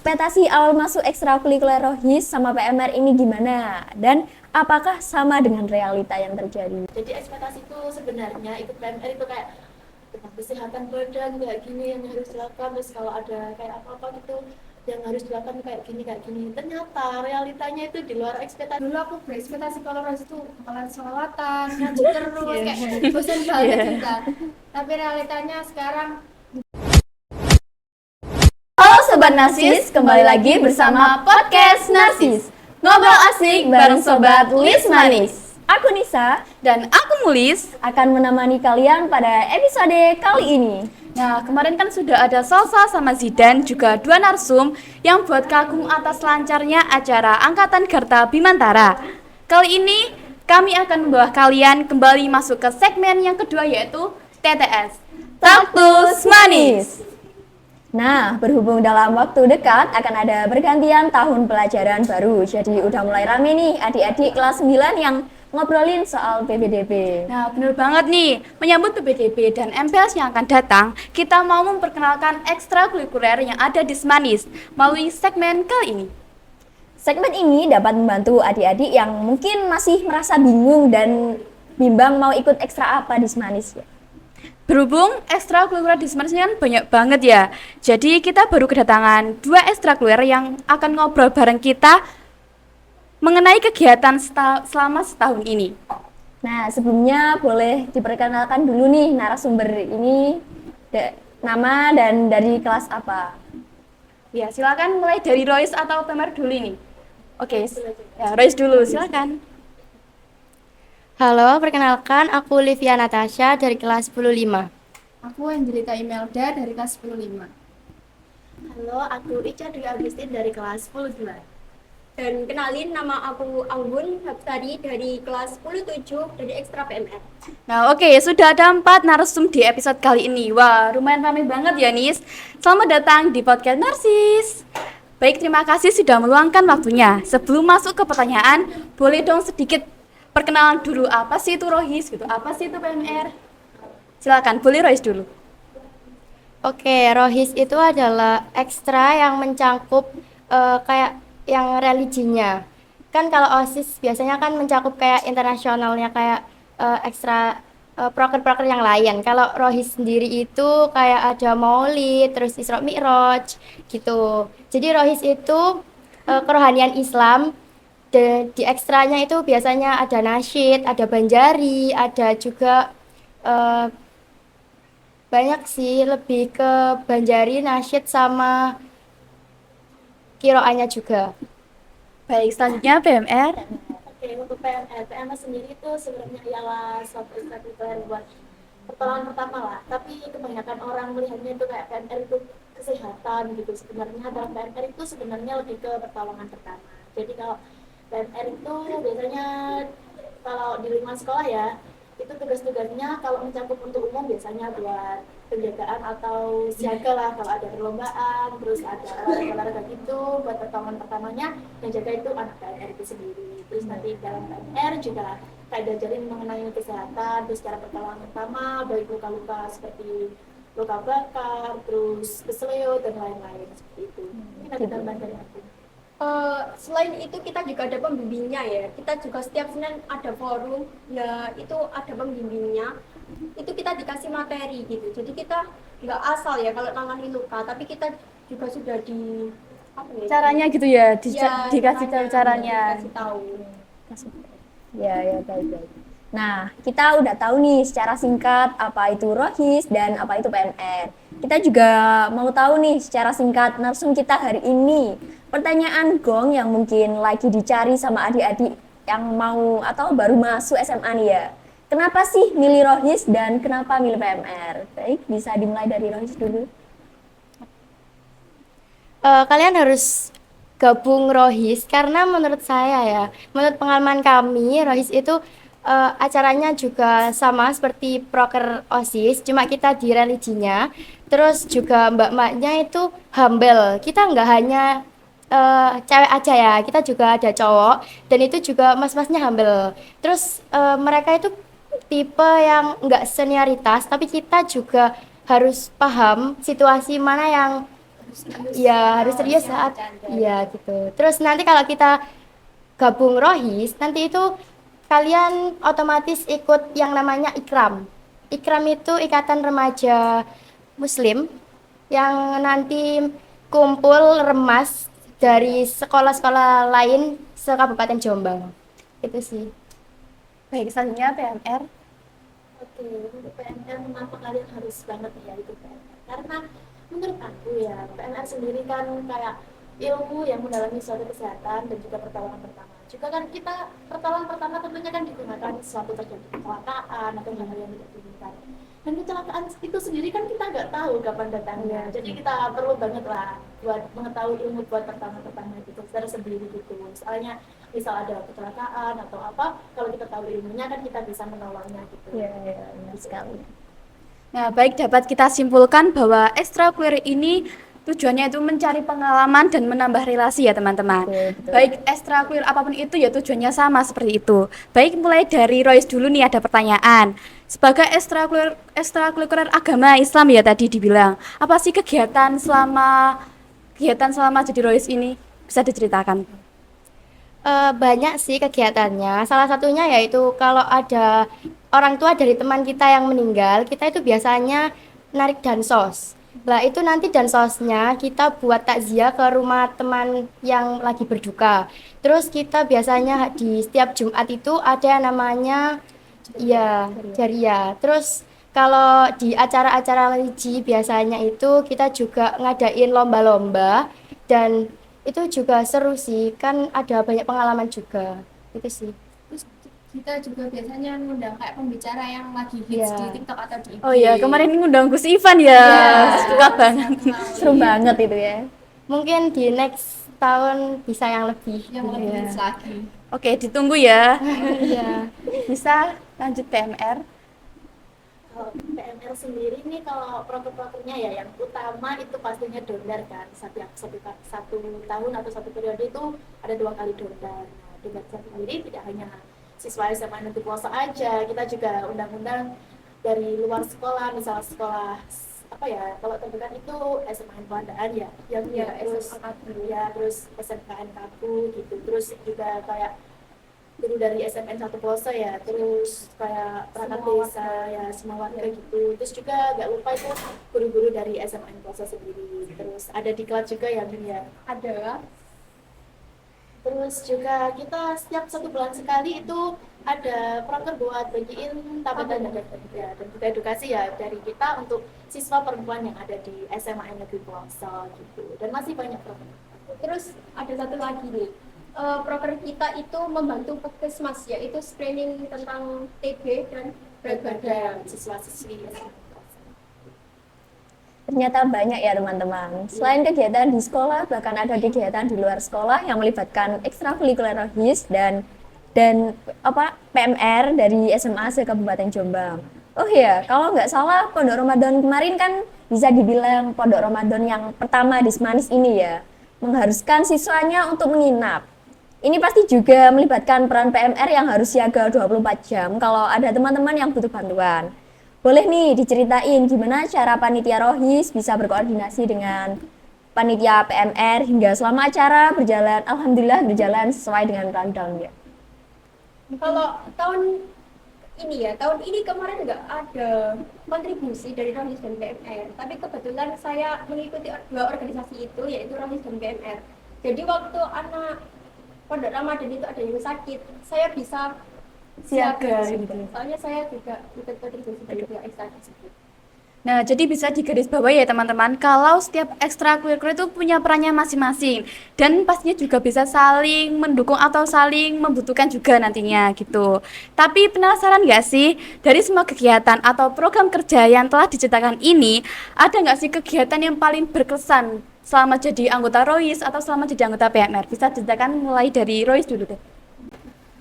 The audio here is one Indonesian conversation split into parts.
ekspektasi awal masuk ekstrakurikuler Rohis sama PMR ini gimana? Dan apakah sama dengan realita yang terjadi? Jadi ekspektasiku sebenarnya ikut PMR itu kayak tentang kesehatan badan kayak gini yang harus dilakukan, terus kalau ada kayak apa-apa gitu yang harus dilakukan kayak gini. Ternyata realitanya itu di luar ekspektasi. Dulu aku berekspektasi kalau harus itu bakalan selawatan, ngaji terus, kayak bosan banget gitu kan. Tapi realitanya sekarang. Halo Sobat Narsis, kembali lagi bersama Podcast Narsis. Ngobrol asik bareng Sobat Lis Manis. Aku Nisa Dan aku Mulis. akan menemani kalian pada episode kali ini. Nah, kemarin kan sudah ada Salsa sama Zidan, juga dua narsum yang buat kagum atas lancarnya acara Angkatan Garta Bimantara. Kali ini kami akan membawa kalian kembali masuk ke segmen yang kedua, yaitu TTS, Taktus Manis. Nah, berhubung dalam waktu dekat akan ada pergantian tahun pelajaran baru. Jadi udah mulai rame nih adik-adik kelas 9 yang ngobrolin soal PPDB. Nah, bener banget nih, menyambut PPDB dan MPLS yang akan datang, kita mau memperkenalkan ekstrakurikuler yang ada di Semanis melalui segmen kali ini. Segmen ini dapat membantu adik-adik yang mungkin masih merasa bingung dan bimbang mau ikut ekstra apa di Semanis ya. Berhubung ekstrakurikuler di Semanis ini kan banyak banget ya, jadi kita baru kedatangan dua ekstrakurikuler yang akan ngobrol bareng kita mengenai kegiatan selama setahun ini. Nah, sebelumnya boleh diperkenalkan dulu nih narasumber ini, nama dan dari kelas apa? Ya, silakan mulai dari Royce atau Pemer dulu nih. Oke, ya Royce dulu, silakan. Halo, perkenalkan aku Livia Natasha dari kelas 10-5. Aku Angelita Imelda dari kelas 10-5. Halo, aku Ica Dwi Agustin dari kelas 10-2. Dan kenalin, nama aku Anggun Hapsari dari kelas 10-7 dari Ekstra PMR. Nah, oke, sudah ada 4 narsum di episode kali ini. Wah, lumayan ramai banget ya, Nis. Selamat datang di Podcast Narsis. Baik, terima kasih sudah meluangkan waktunya. Sebelum masuk ke pertanyaan, boleh dong sedikit perkenalan dulu, apa sih itu Rohis gitu, apa sih itu PMR? Silakan, boleh Rohis dulu. Oke, Rohis itu adalah ekstra yang mencangkup kayak yang religinya. Kan kalau OSIS biasanya kan mencakup kayak internasionalnya, kayak ekstra proker-proker yang lain. Kalau Rohis sendiri itu kayak ada Maulid, terus Isra Mi'raj gitu. Jadi Rohis itu kerohanian Islam. Di ekstranya itu biasanya ada nasyid, ada banjari, ada juga banyak sih, lebih ke banjari, nasyid sama kiroannya juga. Baik, selanjutnya PMR. Oke, untuk PMR sendiri itu sebenarnya ialah suatu ekstrakurikuler buat pertolongan pertama lah. Tapi kebanyakan orang melihatnya itu kayak PMR itu kesehatan gitu. Sebenarnya dalam PMR itu sebenarnya lebih ke pertolongan pertama. Jadi kalau PMR itu biasanya kalau di lingkungan sekolah ya, itu tugas-tugasnya kalau mencakup untuk umum biasanya buat penjagaan atau siaga lah kalau ada perlombaan, terus ada olahraga gitu buat pertolongan pertamanya yang jaga itu anak PMR itu sendiri. Terus nanti dalam PMR juga kayak diajarin mengenai kesehatan, terus cara pertolongan pertama baik luka-luka seperti luka bakar, terus keseleo dan lain-lain seperti itu. Ini ada tambahan dari aku. Selain itu kita juga ada pembimbingnya ya. Kita juga setiap Senin ada forum, ya itu ada pembimbingnya. Itu kita dikasih materi gitu. Jadi kita nggak asal ya kalau nangani luka, tapi kita juga sudah di apa ya? Caranya gitu ya, dikasih caranya, caranya. dikasih tahu. Ya, baik. Nah, kita udah tahu nih secara singkat apa itu Rohis dan apa itu PMR. Kita juga mau tahu nih secara singkat narsum kita hari ini. Pertanyaan gong yang mungkin lagi dicari sama adik-adik yang mau atau baru masuk SMA nih ya. Kenapa sih milih Rohis dan kenapa milih PMR? Baik, bisa dimulai dari Rohis dulu. Kalian harus gabung Rohis karena menurut saya ya, menurut pengalaman kami, Rohis itu acaranya juga sama seperti proker OSIS, cuma kita di religinya. Terus juga mbak-mbaknya itu humble. Kita nggak hanya cewek aja ya, kita juga ada cowok dan itu juga mas-masnya humble. Terus mereka itu tipe yang nggak senioritas, tapi kita juga harus paham situasi mana yang serius. Ya harus serius saat iya gitu. Terus nanti kalau kita gabung Rohis, nanti itu kalian otomatis ikut yang namanya Ikram. Ikram itu Ikatan Remaja Muslim yang nanti kumpul remas dari sekolah-sekolah lain se-Kabupaten Jombang. Itu sih. Baik, selanjutnya PMR. Oke, untuk PNR kenapa kalian harus banget ya itu PNR? Karena menurut aku ya, PNR sendiri kan kayak ilmu yang mendalami suatu kesehatan dan juga pertolongan pertama. Juga kan kita pertolongan pertama tentunya kan digunakan suatu terjadi kecelakaan atau hal yang tidak diinginkan. Dan kecelakaan itu sendiri kan kita nggak tahu kapan datangnya. Jadi kita perlu banget lah buat mengetahui ilmu buat pertama-pertama gitu secara sendiri gitu. Soalnya misal ada kecelakaan atau apa, kalau kita tahu ilmunya kan kita bisa menolongnya gitu. Iya, benar sekali. Nah, baik, dapat kita simpulkan bahwa ekstrakurikuler ini tujuannya itu mencari pengalaman dan menambah relasi ya teman-teman. Betul, betul. Baik ekstrakurikuler apapun itu ya tujuannya sama seperti itu. Baik, mulai dari Royce dulu nih ada pertanyaan. Sebagai ekstrakurikuler agama Islam ya tadi dibilang, apa sih kegiatan selama jadi Royce ini? Bisa diceritakan? Banyak sih kegiatannya. Salah satunya yaitu kalau ada orang tua dari teman kita yang meninggal, kita itu biasanya narik dansos. Lah itu nanti dansosnya kita buat takziah ke rumah teman yang lagi berduka. Terus kita biasanya di setiap Jumat itu ada yang namanya ya Jaria. Terus kalau di acara-acara religi biasanya itu kita juga ngadain lomba-lomba dan itu juga seru sih, kan ada banyak pengalaman juga. Itu sih. Terus kita juga biasanya ngundang kayak pembicara yang lagi hits Iya. di TikTok atau di IG. Oh iya, kemarin ngundang Gus Ivan ya. Suka banget. Seru banget itu ya. Mungkin di next tahun bisa yang lebih. yang lebih Iya. hits lagi. Oke, ditunggu ya. Iya. Bisa lanjut PMR. Kalau PNR sendiri nih kalau proker-prokernya ya yang utama itu pastinya dondar kan satu tahun atau satu periode itu ada 2 kali dondar. Nah, dondar sendiri tidak hanya siswa SMA Negeri Pelosok aja, kita juga undang-undang dari luar sekolah, misal sekolah apa ya, kalau terdekat itu SMA Pandaan ya, yang Ya, terus SMA ya terus SMKN Kapu gitu, terus juga kayak guru dari SMN 1 Pelosok ya, terus kayak perangkat Semua desa ya, semua warga gitu. Terus juga gak lupa itu guru-guru dari SMN Pelosok sendiri. Terus ada diklat juga ya, Min ya. Ada. Terus juga kita setiap 1 bulan sekali itu ada proker buat bagiin tabatan ya, dan juga edukasi ya dari kita untuk siswa perempuan yang ada di SMA Negeri Pelosok gitu. Dan masih banyak proker. Terus ada satu lagi nih. Proker kita itu membantu puskesmas, yaitu screening tentang TB dan berat badan. Siswa-siswi SMA. Ternyata banyak ya teman-teman. Selain kegiatan di sekolah, bahkan ada kegiatan di luar sekolah yang melibatkan ekstrakurikuler Rohis dan PMR dari SMA se Kabupaten Jombang. Oh iya, kalau nggak salah Pondok Ramadan kemarin kan bisa dibilang Pondok Ramadan yang pertama di Semanis ini ya, mengharuskan siswanya untuk menginap. Ini pasti juga melibatkan peran PMR yang harus siaga 24 jam kalau ada teman-teman yang butuh bantuan. Boleh nih diceritain gimana cara panitia Rohis bisa berkoordinasi dengan panitia PMR hingga selama acara berjalan, alhamdulillah berjalan sesuai dengan rundown-nya. Kalau tahun ini kemarin nggak ada kontribusi dari Rohis dan PMR, tapi kebetulan saya mengikuti 2 organisasi itu, yaitu Rohis dan PMR. Jadi waktu anak Pondok Ramadan itu ada yang sakit, saya bisa Siaga, gitu. gitu. Soalnya saya juga ikut kontribusi dari pihak ekstrak tersebut. Nah, jadi bisa digarisbawahi ya teman-teman, kalau setiap ekstrakurikuler itu punya perannya masing-masing dan pastinya juga bisa saling mendukung atau saling membutuhkan juga nantinya gitu. Tapi penasaran nggak sih, dari semua kegiatan atau program kerja yang telah diceritakan ini, ada nggak sih kegiatan yang paling berkesan selama jadi anggota Rohis atau selama jadi anggota PMR? Bisa diceritakan mulai dari Rohis dulu deh.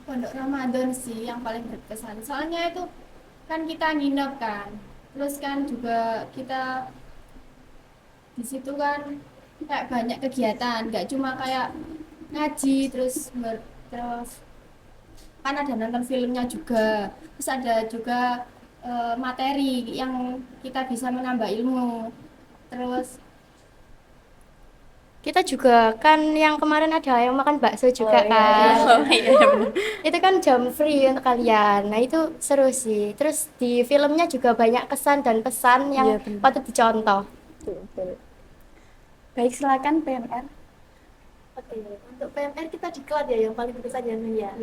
Pondok Ramadan sih yang paling berkesan. Soalnya itu kan kita nginep kan. Terus kan juga kita di situ kan kayak banyak kegiatan, nggak cuma kayak ngaji terus kan ada nonton filmnya juga. Terus ada juga materi yang kita bisa menambah ilmu. Terus Kita juga kan yang kemarin ada yang makan bakso juga iya, kan. Oh iya benar. Itu kan jam free untuk kalian. Nah, itu seru sih. Terus di filmnya juga banyak kesan dan pesan yang Iya, benar. patut dicontoh. Betul. Baik, silakan PMR. Oke, untuk PMR kita diklat ya yang paling berkesan ya Nun ya.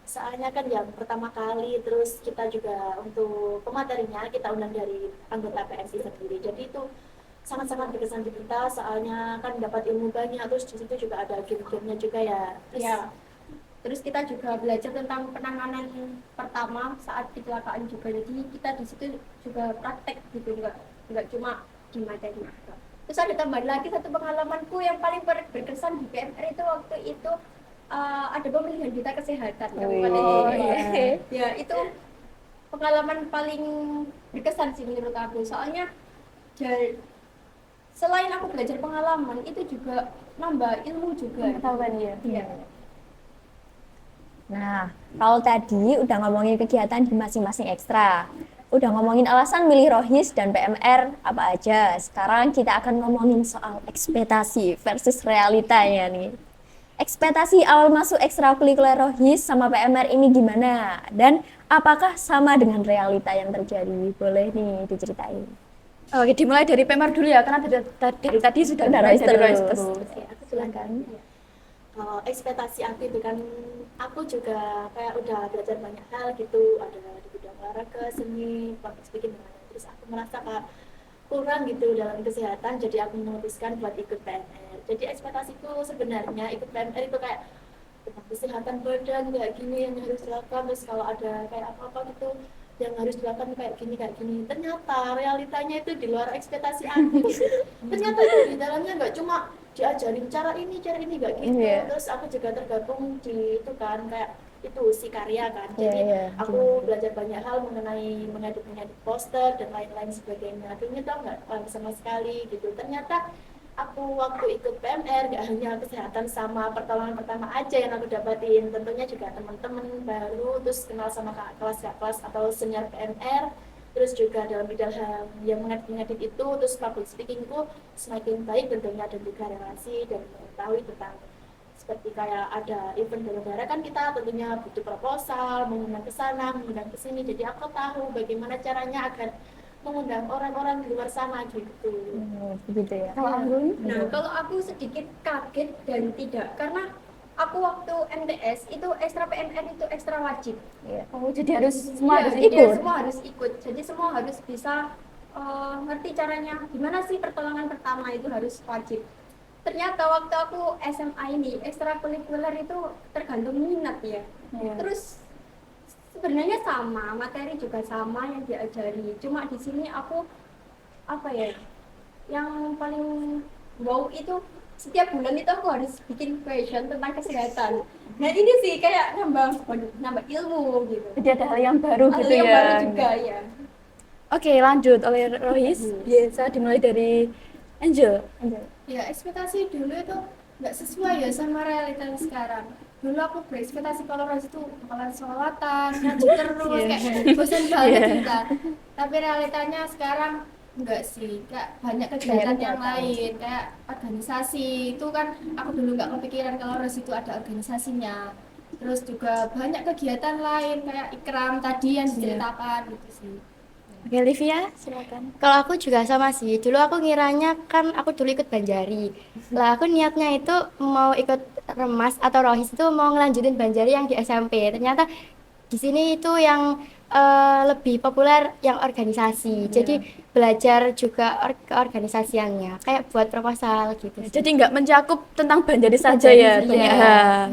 Soalnya kan yang pertama kali, terus kita juga untuk pematerinya kita undang dari anggota PMI sendiri. Jadi itu sangat-sangat berkesan di kita, soalnya kan dapat ilmu banyak, terus di situ juga ada game-gamenya juga ya. Terus Ya. Terus kita juga belajar tentang penanganan pertama saat kecelakaan juga. Jadi kita di situ juga praktek gitu, nggak cuma di materi juga. Terus ada tambahan lagi satu pengalamanku yang paling berkesan di PMR itu waktu itu ada pemilihan duta kesehatan Kabupaten Oh, Jombang. iya. Ya itu pengalaman paling berkesan sih menurut aku. Soalnya selain aku belajar pengalaman itu juga nambah ilmu juga. Pengetahuan ya. Iya. Nah, kalau tadi udah ngomongin kegiatan di masing-masing ekstra, udah ngomongin alasan milih Rohis dan PMR apa aja. Sekarang kita akan ngomongin soal ekspektasi versus realitanya nih. Ekspektasi awal masuk ekstrakurikuler Rohis sama PMR ini gimana? Dan apakah sama dengan realita yang terjadi? Boleh nih diceritain. Oke, dimulai dari PMR dulu ya, karena dari tadi sudah Udah mulai Rohis dari terus. Rohis. Oke, aku silakan. Kalau ekspektasi aku itu kan, aku juga kayak udah belajar banyak hal gitu, ada di bidang olahraga, seni, public speaking dan lain-lain. Terus aku merasa kayak kurang gitu dalam kesehatan, jadi aku memutuskan buat ikut PMR. Jadi ekspektasiku sebenarnya ikut PMR itu kayak tentang kesehatan badan kayak gini yang harus dilakukan, terus kalau ada kayak apa-apa gitu yang harus dilakukan kayak gini. Ternyata realitanya itu di luar ekspektasi aku gitu. Ternyata itu di dalamnya nggak cuma diajarin cara ini nggak gitu. Iya. Terus aku juga tergabung di itu kan kayak itu si karya kan. Iya, Jadi iya. aku belajar banyak hal mengenai mengedit poster dan lain-lain sebagainya. Akhirnya tau nggak sama sekali gitu. Ternyata aku waktu ikut PMR gak hanya kesehatan sama pertolongan pertama aja yang aku dapatin, tentunya juga teman-teman baru, terus kenal sama kakak kelas atau senior PMR, terus juga dalam bidang hal yang mengedit itu, terus public speakingku semakin baik tentunya, dan juga relasi dan mengetahui tentang seperti kayak ada event donor kan kita tentunya butuh proposal, mengundang ke sana, mengundang ke sini, jadi aku tahu bagaimana caranya agar mengundang orang-orang di luar sana gitu. Begitu ya. Kalau Anggun? Nah, kalau aku sedikit kaget dan tidak, karena aku waktu MTS itu ekstra PMR itu ekstra wajib. Iya. Oh, jadi harus semua Iya, harus jadi ikut. semua harus ikut. Jadi semua harus bisa ngerti caranya. Gimana sih pertolongan pertama itu harus wajib. Ternyata waktu aku SMA ini ekstrakurikuler itu tergantung minat ya. Iya. Terus sebenarnya sama, materi juga sama yang diajari. Cuma di sini aku apa ya? Yang paling wow itu setiap bulan itu aku harus bikin question tentang kesehatan. Nah ini sih kayak nambah ilmu gitu. Jadi ada hal yang baru Hal gitu yang ya. baru juga ya. Oke, lanjut oleh Rohis. Biasa dimulai dari Angel. Ya, ekspektasi dulu itu nggak sesuai ya sama realita yang sekarang. Dulu aku berekspektasi kalau Rohis itu bakalan sholawatan, ngaji terus, kayak bosan banget kita. Tapi realitanya sekarang enggak sih, kayak banyak kegiatan yang lain, kayak organisasi. Itu kan aku dulu nggak kepikiran kalau Rohis itu ada organisasinya. Terus juga banyak kegiatan lain, kayak ikram tadi yang diceritakan gitu sih. Oke, Livia, silakan. Kalau aku juga sama sih. Dulu aku ngiranya kan aku dulu ikut Banjari. Lah aku niatnya itu mau ikut Remas atau Rohis itu mau ngelanjutin Banjari yang di SMP. Ternyata di sini itu yang lebih populer yang organisasi. Jadi belajar juga keorganisasiannya, kayak buat proposal gitu sih. Jadi nggak mencakup tentang Banjari saja ya. ternyata.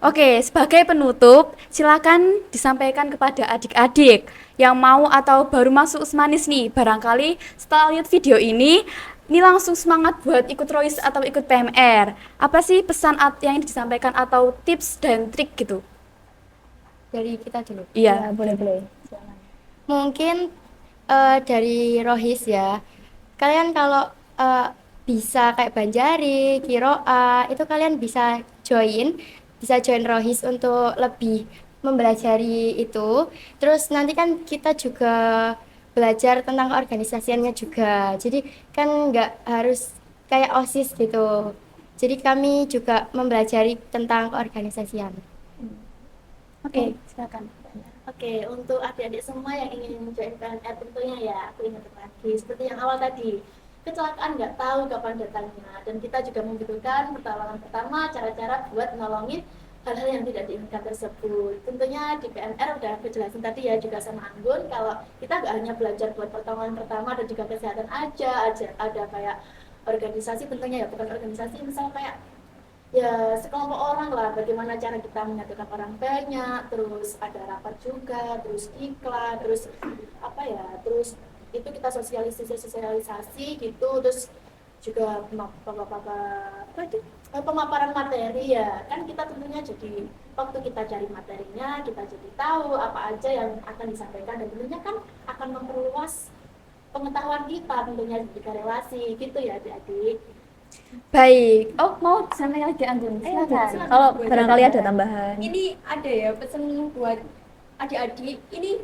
Oke, sebagai penutup, silakan disampaikan kepada adik-adik yang mau atau baru masuk Usmanis nih. Barangkali setelah lihat video ini langsung semangat buat ikut Rohis atau ikut PMR. Apa sih pesan yang disampaikan atau tips dan trik gitu? Dari kita dulu. Iya. Boleh. Mungkin dari Rohis ya. Kalian kalau bisa kayak Banjari, Kiroa, itu kalian bisa join Rohis untuk lebih mempelajari itu. Terus nanti kan kita juga belajar tentang keorganisasiannya juga. Jadi kan nggak harus kayak OSIS gitu. Jadi kami juga mempelajari tentang keorganisasian. Oke, silakan. Oke, untuk adik-adik semua yang ingin join PNR tentunya ya, aku ingatkan lagi seperti yang awal tadi, kecelakaan nggak tahu kapan datangnya, dan kita juga membutuhkan pertolongan pertama, cara-cara buat nolongin hal-hal yang tidak diinginkan tersebut. Tentunya di PNR udah aku jelasin tadi ya juga sama Anggun, kalau kita nggak hanya belajar buat pertolongan pertama dan juga kesehatan aja ada kayak organisasi, tentunya ya bukan organisasi, misal kayak ya sekelompok orang lah, bagaimana cara kita menyatukan orang banyak, terus ada rapat juga, terus iklan, terus apa ya, terus itu kita sosialisasi gitu, terus juga pemaparan materi ya, kan kita tentunya jadi waktu kita cari materinya, kita jadi tahu apa aja yang akan disampaikan, dan tentunya kan akan memperluas pengetahuan kita tentunya jika relasi gitu ya adik-adik. Baik. Oh, mau sampaikan lagi Anggun? Silakan. Kalau barangkali ada tambahan. Ini ada ya pesan buat adik-adik, ini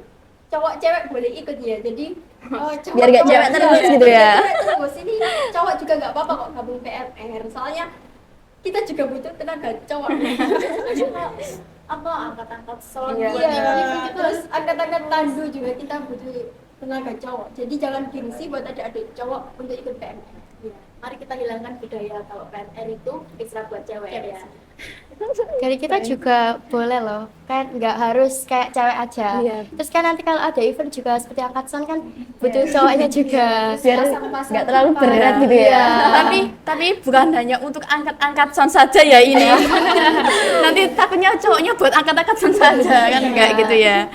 cowok cewek boleh ikut ya, jadi cowok, Biar gak cewek terus gitu ya. cewek terus, ini cowok juga nggak apa-apa kok gabung PNR, soalnya kita juga butuh tenaga cowok. Apa angkat-angkat sound Iya. Iya, terus angkat-angkat tandu juga kita butuh tenaga cowok, jadi jangan gengsi buat adik-adik cowok untuk ikut PNR. Ya, mari kita hilangkan budaya kalau PNR itu ekstra buat cewek ya. Dari kita juga boleh loh, kan nggak harus kayak cewek aja. Iya. Terus kan nanti kalau ada event juga seperti angkat sound kan butuh cowoknya juga. Biar nggak terlalu berat gitu ya. Tapi bukan hanya untuk angkat-angkat sound saja ya ini. Nanti takutnya cowoknya buat angkat-angkat sound saja kan enggak gitu ya.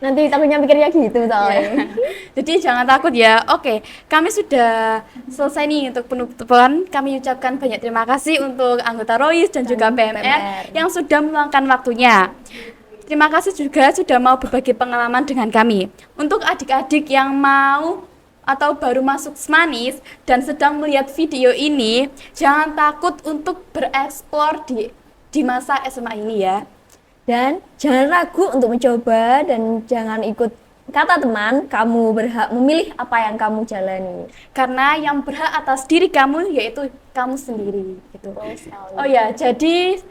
Nanti takutnya mikirnya gitu soalnya. Jadi jangan takut ya. Oke, kami sudah selesai nih untuk penutupan. Kami ucapkan banyak terima kasih untuk anggota ROIS dan juga PMR yang sudah meluangkan waktunya. Terima kasih juga sudah mau berbagi pengalaman dengan kami. Untuk adik-adik yang mau atau baru masuk Smanis dan sedang melihat video ini, jangan takut untuk bereksplor di masa SMA ini ya. Dan jangan ragu untuk mencoba dan jangan ikut kata teman, kamu berhak memilih apa yang kamu jalani. Karena yang berhak atas diri kamu yaitu kamu sendiri gitu. Oh ya, jadi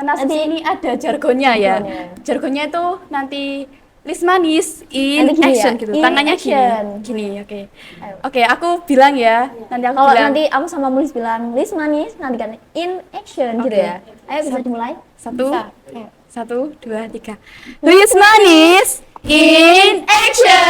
nanti ini ada jargonnya ya. Jargonnya itu nanti list manis in Nanti gini action ya, gitu. in Tangannya action. gini, oke. Ayo. Oke, aku bilang ya. Nanti aku Kalau bilang. nanti aku sama Mulis bilang list manis, nanti kan in action gitu Oke. ya. Ayo bisa dimulai. Satu, 2, 3. List manis in action.